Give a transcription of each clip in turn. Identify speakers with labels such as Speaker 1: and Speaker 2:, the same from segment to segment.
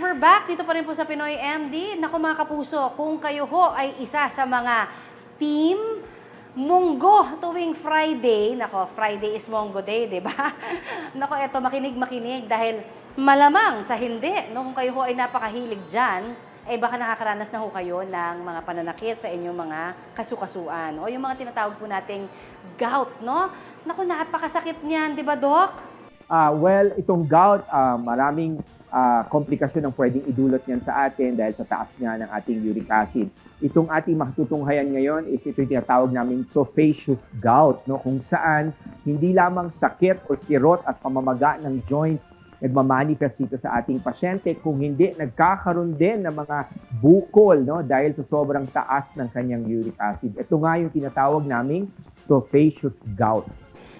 Speaker 1: we're back dito pa rin po sa Pinoy MD. Naku mga kapuso, kung kayo ho ay isa sa mga team Munggo tuwing Friday, nako, Friday is Munggo Day, di ba? Nako, eto, makinig dahil malamang sa hindi, no, kung kayo ho ay napakahilig dyan, eh baka nakakaranas na ho kayo ng mga pananakit sa inyong mga kasukasuan o yung mga tinatawag po nating gout, no? Naku, napakasakit niyan, di ba, Doc?
Speaker 2: Well, itong gout, maraming komplikasyon ang pwedeng idulot niyan sa atin dahil sa taas nga ng ating uric acid. Itong ating makatutunghayan ngayon is ito yung tinatawag namin tophaceous gout, no? Kung saan hindi lamang sakit o kirot at pamamaga ng joint nagmamanifest dito sa ating pasyente, kung hindi nagkakaroon din ng mga bukol, no? Dahil sa sobrang taas ng kanyang uric acid. Ito nga yung tinatawag naming tophaceous gout.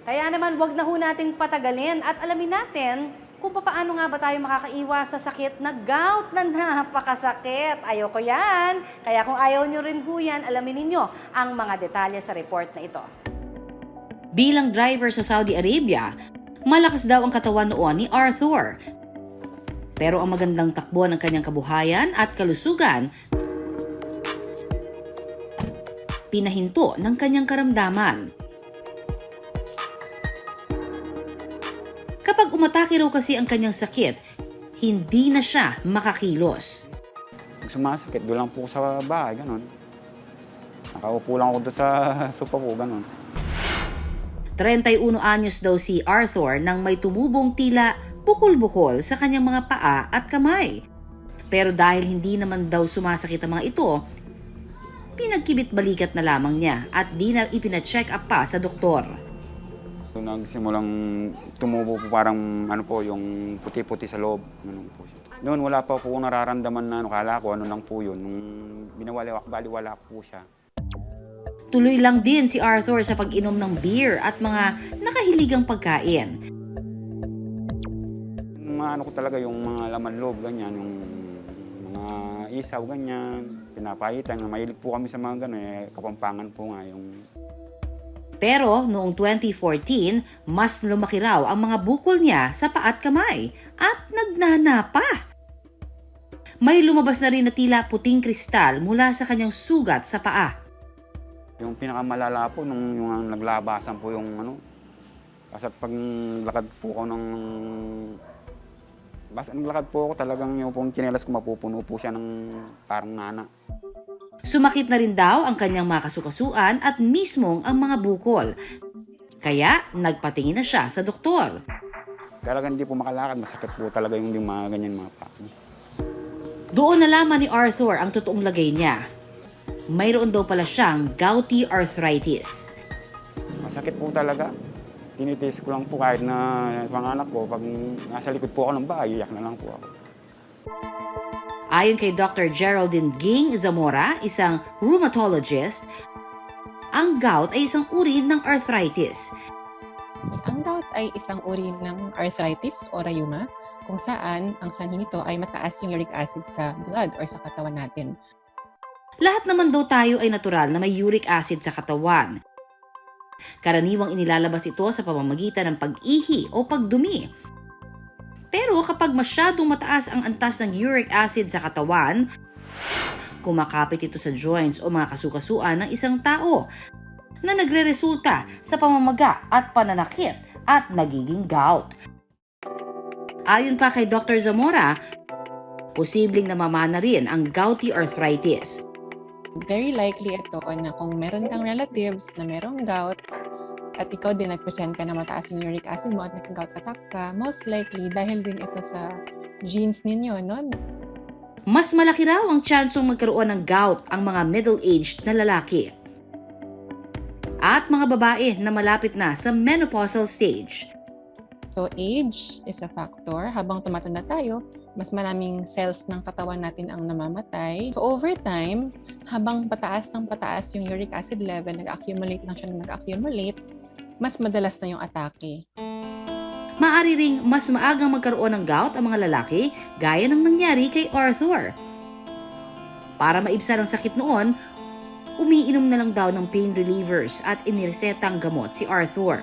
Speaker 1: Kaya naman, wag na ho nating patagalin at alamin natin kung paano nga ba tayo makakaiwas sa sakit na gout na napakasakit. Ayoko yan. Kaya kung ayaw nyo rin ho yan, alamin ninyo ang mga detalye sa report na ito.
Speaker 3: Bilang driver sa Saudi Arabia, malakas daw ang katawan noon ni Arthur. Pero ang magandang takbo ng kanyang kabuhayan at kalusugan, pinahinto ng kanyang karamdaman. Kapag umatake raw kasi ang kanyang sakit, hindi na siya makakilos.
Speaker 4: Pag sumasakit, doon lang po sa bahay, gano'n. Nakaupo lang ako doon sa sofa po, gano'n.
Speaker 3: 31 anyos daw si Arthur nang may tumubong tila bukol-bukol sa kanyang mga paa at kamay. Pero dahil hindi naman daw sumasakit ang mga ito, pinagkibit-balikat na lamang niya at di na ipina-check up pa sa doktor.
Speaker 4: So, nagsimulang tumubo po parang ano po, yung puti-puti sa loob. Ano po siya. Noon wala pa po nararamdaman na kala ko ano lang po yun. Nung binawala po siya.
Speaker 3: Tuloy lang din si Arthur sa pag-inom ng beer at mga nakahiligang pagkain.
Speaker 4: Ano ko talaga yung mga laman loob, ganyan, yung mga isaw, ganyan, pinapahitan. Mahilig po kami sa mga gano'n, Kapampangan po nga yung...
Speaker 3: Pero noong 2014, mas lumaki raw ang mga bukol niya sa paa at kamay at nagnana pa. May lumabas na rin na tila puting kristal mula sa kanyang sugat sa paa.
Speaker 4: Yung pinakamalala po, nung yung naglabasan po yung ano, kasi pag lakad po ko ng... Basta naglakad po ako, talagang yung pong tsinelas ko mapupuno po siya ng parang nana.
Speaker 3: Sumakit na rin daw ang kanyang mga kasukasuan at mismong ang mga bukol. Kaya nagpatingin na siya sa doktor.
Speaker 4: Talagang hindi po makalakad, masakit po talaga yung mga ganyan mga pa.
Speaker 3: Doon nalaman ni Arthur ang totoong lagay niya. Mayroon daw pala siyang gouty arthritis.
Speaker 4: Masakit po talaga. Tinitiis ko lang po kahit na panganak ko, pag nasa likod po ako ng bahay, iyak na lang po ako.
Speaker 3: Ayon kay Dr. Geraldine Ging Zamora, isang rheumatologist, ang gout ay isang uri ng arthritis.
Speaker 5: Ang gout ay isang uri ng arthritis o rheuma kung saan ang sanhi nito ay mataas yung uric acid sa blood or sa katawan natin.
Speaker 3: Lahat naman daw tayo ay natural na may uric acid sa katawan. Karaniwang inilalabas ito sa pamamagitan ng pag-ihi o pagdumi. Pero kapag masyadong mataas ang antas ng uric acid sa katawan, kumakapit ito sa joints o mga kasukasuan ng isang tao na nagreresulta sa pamamaga at pananakit at nagiging gout. Ayon pa kay Dr. Zamora, posibleng namamana rin ang gouty arthritis.
Speaker 5: Very likely ito na kung meron kang relatives na merong gout at ikaw din nag-present ka na mataas yung uric acid mo at nagka-gout attack ka, most likely dahil din ito sa genes ninyo, no?
Speaker 3: Mas malaki raw ang tsansong magkaroon ng gout ang mga middle-aged na lalaki at mga babae na malapit na sa menopausal stage.
Speaker 5: So age is a factor. Habang tumatanda tayo, mas maraming cells ng katawan natin ang namamatay. So over time, habang pataas ng pataas yung uric acid level, nag-accumulate lang siya na nag-accumulate, mas madalas na yung atake.
Speaker 3: Maaari ring mas maagang magkaroon ng gout ang mga lalaki gaya ng nangyari kay Arthur. Para maibsan ang sakit noon, umiinom na lang daw ng pain relievers at iniresetang gamot si Arthur.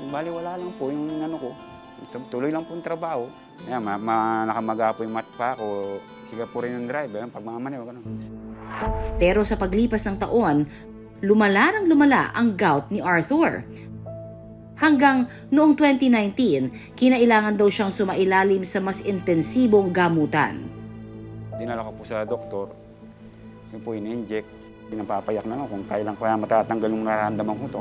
Speaker 4: Bali wala lang po yung ano ko, tuloy lang po yung trabaho. Ayan, nakamaga po yung mat pa ako. Siga po rin yung driver, pagmamaneho, gano'n.
Speaker 3: Pero sa paglipas ng taon, lumala ang gout ni Arthur. Hanggang noong 2019, kinailangan daw siyang sumailalim sa mas intensibong gamutan.
Speaker 4: Dinala ko po sa doktor, yun po in-inject. Pinapapayak na kung kailan ko matatanggal yung nararamdaman ko ito.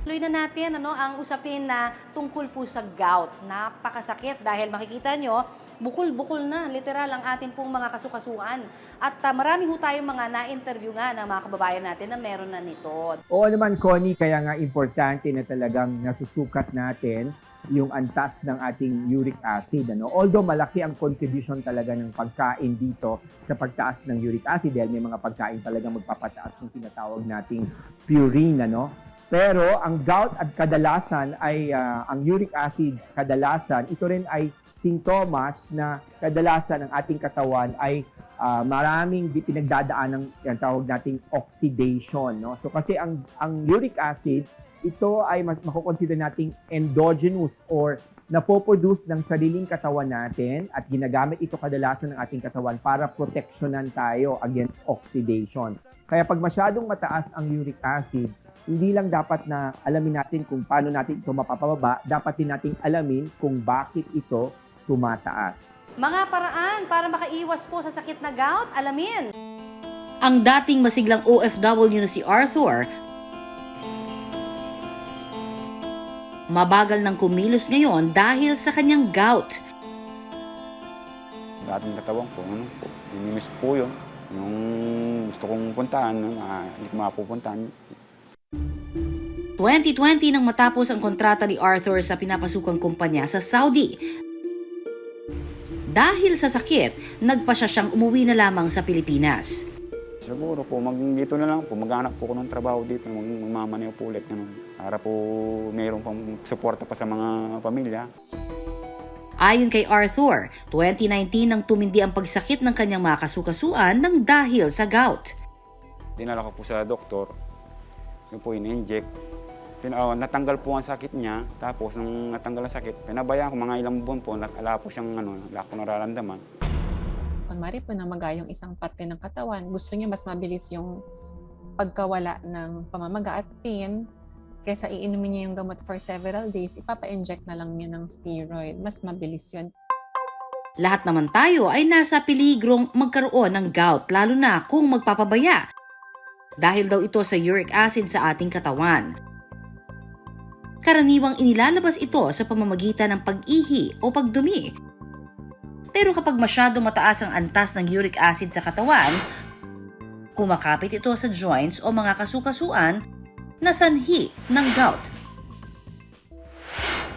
Speaker 1: Tuloy na natin ang usapin na tungkol po sa gout. Napakasakit dahil makikita nyo, bukol-bukol na, literal ang ating pong mga kasukasuan. At marami ho tayong mga na-interview nga ng mga kababayan natin na meron na nito.
Speaker 2: Oo naman, Connie, kaya nga importante na talagang nasusukat natin yung antas ng ating uric acid. Although malaki ang contribution talaga ng pagkain dito sa pagtaas ng uric acid dahil may mga pagkain talaga magpapataas ng tinatawag nating purine. Pero ang gout at kadalasan ay ang uric acid kadalasan, ito rin ay sintomas na kadalasan ng ating katawan ay maraming pinagdadaan ng tawag nating oxidation. So kasi ang uric acid, ito ay makukonsider nating endogenous or napoproduce ng sariling katawan natin at ginagamit ito kadalasan ng ating katawan para proteksyonan tayo against oxidation. Kaya pag masyadong mataas ang uric acid, hindi lang dapat na alamin natin kung paano natin ito mapapababa, dapat din nating alamin kung bakit ito tumataas.
Speaker 1: Mga paraan para makaiwas po sa sakit na gout, alamin.
Speaker 3: Ang dating masiglang OFW na si Arthur, mabagal ng kumilos ngayon dahil sa kanyang gout.
Speaker 4: Sa ating katawan ko, minimiss po yun. Yung gusto kong puntahan, hindi ko mapupuntahan.
Speaker 3: 2020 nang matapos ang kontrata ni Arthur sa pinapasukang kumpanya sa Saudi. Dahil sa sakit, nagpasya siyang umuwi na lamang sa Pilipinas.
Speaker 4: Siguro po, dito na lang po, maghanap po ko ng trabaho dito, magmamaneho po ulit naman. Para po mayroon pang suporta pa sa mga pamilya.
Speaker 3: Ayon kay Arthur, 2019 nang tumindi ang pagsakit ng kanyang mga kasukasuan ng dahil sa gout.
Speaker 4: Dinala ko po sa doktor, yun po in-inject. Natanggal po ang sakit niya, tapos nung natanggal ang sakit, pinabayaan ko mga ilang buwan po, wala po siyang wala ko nararamdaman.
Speaker 5: Kunwari po namaga yung isang parte ng katawan, gusto niya mas mabilis yung pagkawala ng pamamaga at pain, kaysa iinumin niya yung gamot for several days, ipapa-inject na lang niya ng steroid. Mas mabilis yun.
Speaker 3: Lahat naman tayo ay nasa peligrong magkaroon ng gout, lalo na kung magpapabaya. Dahil daw ito sa uric acid sa ating katawan. Karaniwang inilalabas ito sa pamamagitan ng pag-ihi o pagdumi. Pero kapag masyado mataas ang antas ng uric acid sa katawan, kumakapit ito sa joints o mga kasukasuan na sanhi ng gout.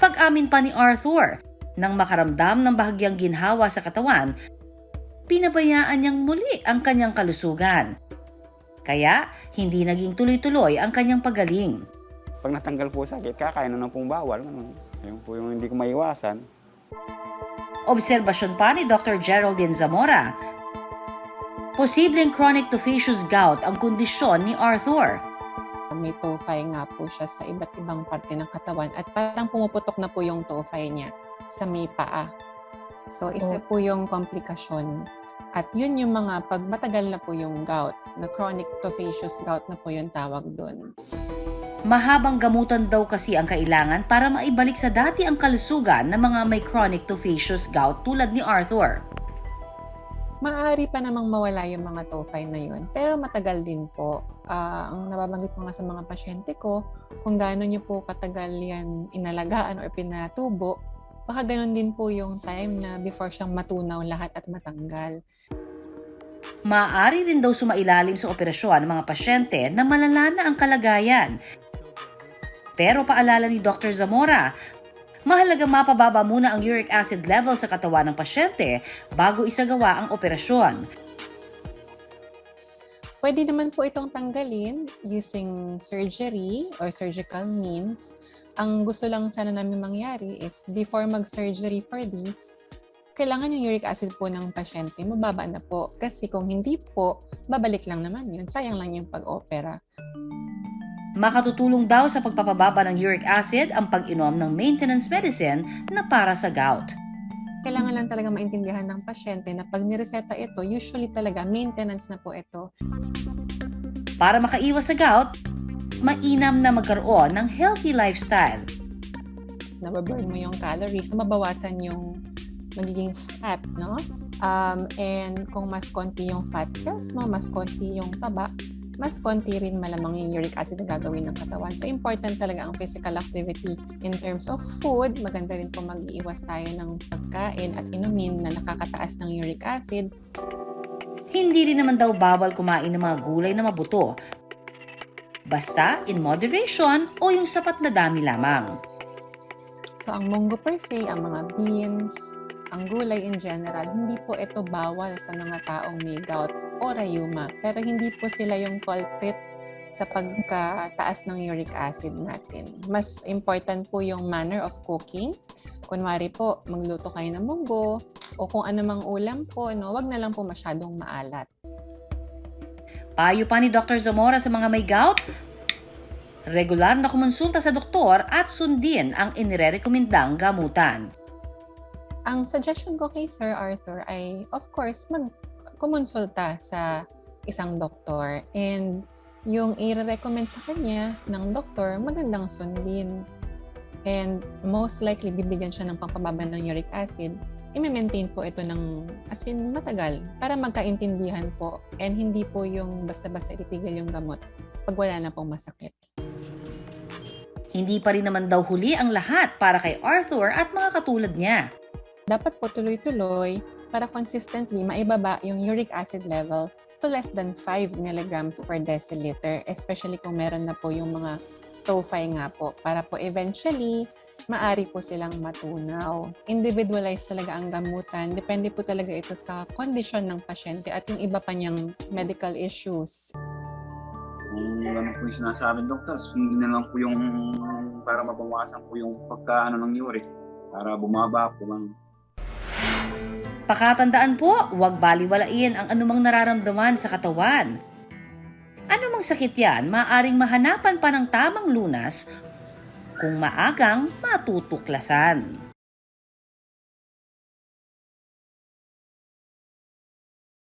Speaker 3: Pag-amin pa ni Arthur, nang makaramdam ng bahagyang ginhawa sa katawan, pinabayaan niyang muli ang kanyang kalusugan. Kaya hindi naging tuloy-tuloy ang kanyang pagaling.
Speaker 4: Pag natanggal po sakit, kakain na pong bawal. Yun po yung hindi ko maiwasan.
Speaker 3: Obserbasyon pa ni Dr. Geraldine Zamora. Posibleng chronic tophaceous gout ang kondisyon ni Arthur.
Speaker 5: May tophi nga po siya sa iba't ibang parte ng katawan at parang pumuputok na po yung tophi niya sa may paa. So, isa po yung komplikasyon. At yun yung mga pag matagal na po yung gout, na chronic tophaceous gout na po yung tawag doon.
Speaker 3: Mahabang gamutan daw kasi ang kailangan para maibalik sa dati ang kalusugan ng mga may chronic tophaceous gout tulad ni Arthur.
Speaker 5: Maaari pa namang mawala yung mga tophi na yun, pero matagal din po. Ang nababanggit ko nga sa mga pasyente ko, kung gaano nyo po katagal yan inalagaan or pinatubo, baka ganun din po yung time na before siyang matunaw lahat at matanggal.
Speaker 3: Maaari rin daw sumailalim sa operasyon ng mga pasyente na malala na ang kalagayan. Pero paalala ni Dr. Zamora, mahalagang mapababa muna ang uric acid level sa katawan ng pasyente bago isagawa ang operasyon.
Speaker 5: Pwede naman po itong tanggalin using surgery or surgical means. Ang gusto lang sana namin mangyari is before mag-surgery for this, kailangan yung uric acid po ng pasyente mababa na po. Kasi kung hindi po, babalik lang naman yun. Sayang lang yung pag-opera.
Speaker 3: Makatutulong daw sa pagpapababa ng uric acid ang pag-inom ng maintenance medicine na para sa gout.
Speaker 5: Kailangan lang talaga maintindihan ng pasyente na pag nireseta ito, usually talaga maintenance na po ito.
Speaker 3: Para makaiwas sa gout, mainam na magkaroon ng healthy lifestyle.
Speaker 5: Nababurn mo yung calories, mabawasan yung magiging fat, no? And kung mas konti yung fat cells mo, mas konti yung taba, mas konti rin malamang yung uric acid na gagawin ng katawan. So, important talaga ang physical activity. In terms of food, maganda rin po mag-iiwas tayo ng pagkain at inumin na nakakataas ng uric acid.
Speaker 3: Hindi rin naman daw bawal kumain ng mga gulay na mabuto. Basta in moderation o yung sapat na dami lamang.
Speaker 5: So, ang munggo per se, ang mga beans, ang gulay in general, hindi po ito bawal sa mga taong may gout o rheuma. Pero hindi po sila yung culprit sa pagkataas ng uric acid natin. Mas important po yung manner of cooking. Kunwari po, magluto kayo ng munggo o kung anumang ulam po, no, wag na lang po masyadong maalat.
Speaker 3: Payo pa ni Dr. Zamora sa mga may gout, regular na kumonsulta sa doktor at sundin ang inirekomendang gamutan.
Speaker 5: Ang suggestion ko kay Sir Arthur ay, of course, mag-kumonsulta sa isang doktor. And yung i-recommend sa kanya ng doktor, magandang sundin. And most likely, bibigyan siya ng pampababa ng uric acid. I-maintain po ito ng as in matagal para magkaintindihan po. And hindi po yung basta-basta itigil yung gamot pag wala na pong masakit.
Speaker 3: Hindi pa rin naman daw huli ang lahat para kay Arthur at mga katulad niya.
Speaker 5: Dapat po tuloy-tuloy para consistently maibaba yung uric acid level to less than 5 milligrams per deciliter, especially kung meron na po yung mga tophi nga po, para po eventually maari po silang matunaw. Individualized talaga ang gamutan. Depende po talaga ito sa kondisyon ng pasyente at yung iba pa niyang medical issues.
Speaker 4: Kung ano po yung sinasabi ng doktor, sundin na lang po yung para mabawasan po yung pagkaano ng uric, para bumaba po ang
Speaker 3: Pakatandaan po, huwag baliwalain ang anumang nararamdaman sa katawan. Anumang sakit yan, maaaring mahanapan pa ng tamang lunas kung maagang matutuklasan.